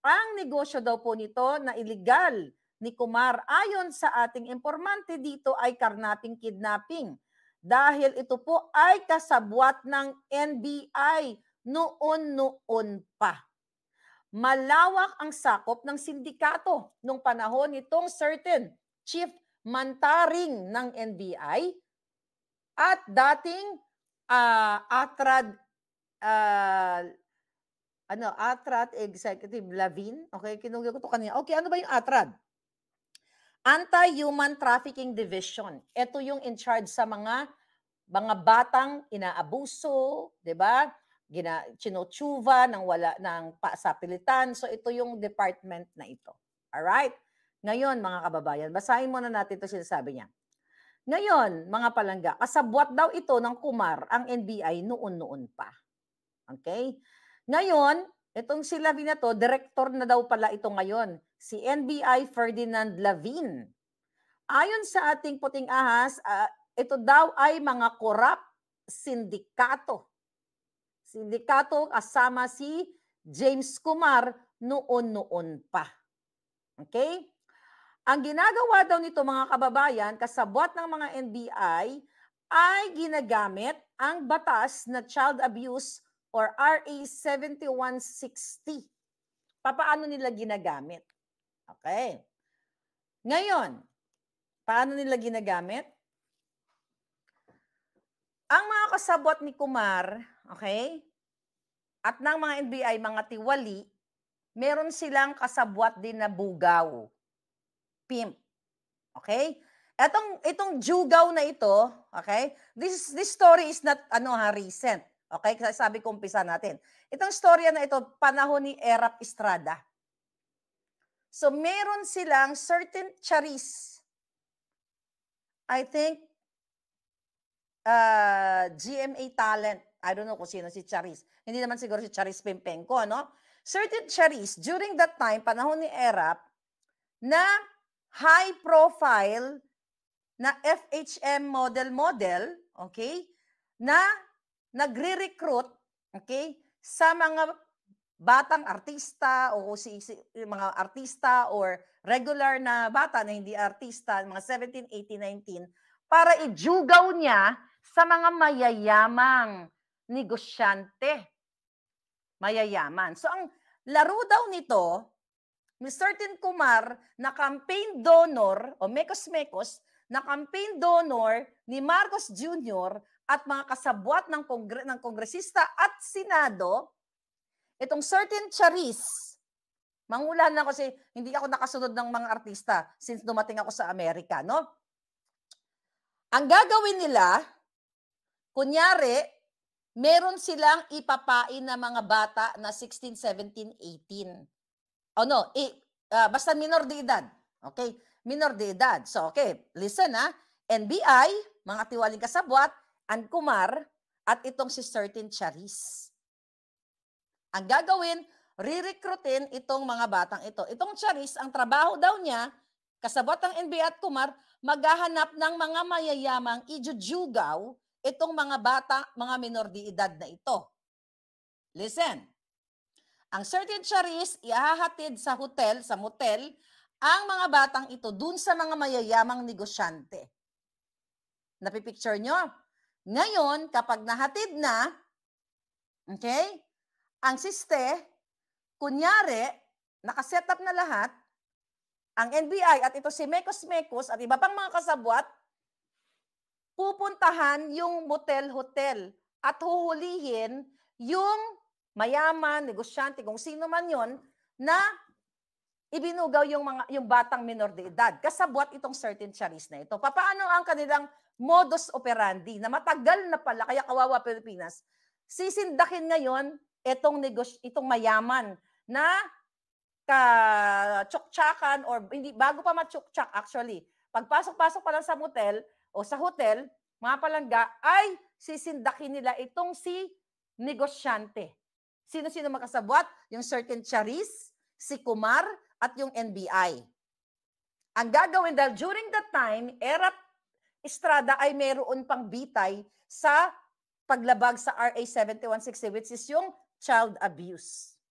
Ang negosyo daw po nito na illegal ni Kumar ayon sa ating informante dito ay karnaping kidnapping dahil ito po ay kasabwat ng NBI noon pa. Malawak ang sakop ng sindikato nung panahon nitong certain chief mantaring ng NBI at dating ATRAD ATRAD Executive Lavin. Okay, kinugil ko to kanina. Okay, ano ba yung ATRAD? Anti-Human Trafficking Division. Ito yung in charge sa mga batang inaabuso, 'di ba? Chinotsuva ng wala ng sapilitan. So ito yung department na ito. All right? Ngayon, mga kababayan, basahin muna natin 'to sinasabi niya. Ngayon, mga palangga, kasabwat daw ito ng Kumar ang NBI noon pa. Okay? Ngayon, itong si Lavin na to, director na daw pala ito ngayon. Si NBI Ferdinand Lavin. Ayon sa ating puting ahas, ito daw ay mga korap sindikato. Sindikato kasama si James Kumar noon pa. Okay? Ang ginagawa daw nito mga kababayan, kasabwat ng mga NBI, ay ginagamit ang batas na child abuse or RA 7160. Paano nila ginagamit? Okay. Ngayon, paano nila ginagamit? Ang mga kasabwat ni Kumar, okay, at ng mga NBI, mga tiwali, meron silang kasabwat din na bugaw. Pimp. Okay? Itong jugaw na ito, okay? This story is not recent. Okay? Kasi sabi ko umpisa natin. Itong storya na ito panahon ni Erap Estrada. So meron silang certain charis. I think GMA talent. I don't know kung sino si Charis. Hindi naman siguro si Charis Pimpenko, no? Certain charis during that time panahon ni Erap na high profile na FHM model, okay? Na nagre-recruit, okay? Sa mga batang artista o mga artista or regular na bata na hindi artista, mga 17, 18, 19, para ijugaw niya sa mga mayayamang negosyante. Mayayaman. So ang laro daw nito, may certain Kumar na campaign donor o mekos-mekos na campaign donor ni Marcos Jr. at mga kasabwat ng kongresista at senado, itong certain charis, mangulan na kasi hindi ako nakasunod ng mga artista since dumating ako sa Amerika, no? Ang gagawin nila, kunyari, meron silang ipapain na mga bata na 16, 17, 18. Basta minor de edad. Okay? Minor de edad. So, okay, listen NBI, mga tiwaling kasabwat, and Kumar, at itong si certain charis. Ang gagawin, re-recruitin itong mga batang ito. Itong charis, ang trabaho daw niya, kasabwat ng NBI at Kumar, maghahanap ng mga mayayamang ijujugaw itong mga bata, mga minor de edad na ito. Listen. Ang certain charis, ihahatid sa motel, ang mga batang ito dun sa mga mayayamang negosyante. Napipicture nyo? Ngayon, kapag nahatid na, okay, ang siste, kunyari, nakaset up na lahat, ang NBI at ito si Mekos-Mekos at iba pang mga kasabwat, pupuntahan yung motel-hotel at huhulihin yung mayaman, negosyante, kung sino man yon na ibinugaw yung batang minor de edad. Kasabwat itong certain charis na ito. Paano ang kanilang modus operandi na matagal na pala, kaya kawawa Pilipinas, sisindakin ngayon itong mayaman na ka-tsuktsakan or hindi, bago pa matsuktsak actually. Pagpasok-pasok pa lang sa motel o sa hotel, mga palangga, ay sisindakin nila itong si negosyante. Sino-sino makasabwat? Yung certain charis, si Kumar, at yung NBI. Ang gagawin dahil during that time, Erap Estrada ay mayroon pang bitay sa paglabag sa RA 7160, which is yung child abuse.